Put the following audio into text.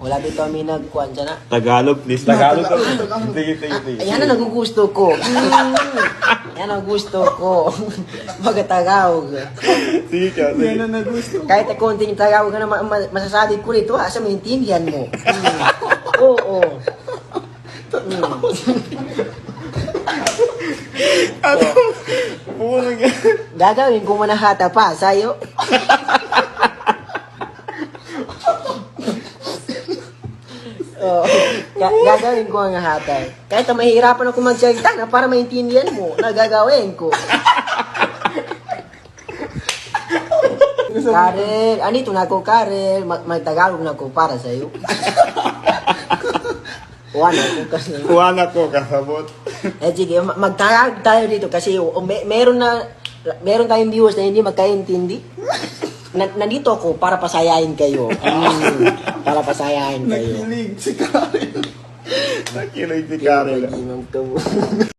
Wala dito kami nagkuhan siya na. Tagalog, please. Tagalog. Sige. Ayan na nagugusto ko. Yan ang gusto ko. Magatagawag. Sige ka. Yan ang nagusto. Kahit na konting Tagalog na masasabi ko rito, asa maintindihan mo. Oo. Gagawin ko manahata pa sa'yo. Gagawin ko ang hatay. Kahit na mahihirapan ako magsalita na para maintindihan mo, nagagawin ko. Karel, anito na ako, Karel. Magtagalog na ako para sa'yo. Kuha na ko kasabot. Sige, magtagalog tayo dito kasi meron tayong viewers na hindi magkaintindi. Nandito ako para pasayahin kayo. Para pasayahin kayo. Nakilig si Karen. Nakilig si Karel. Nakilig si Karen.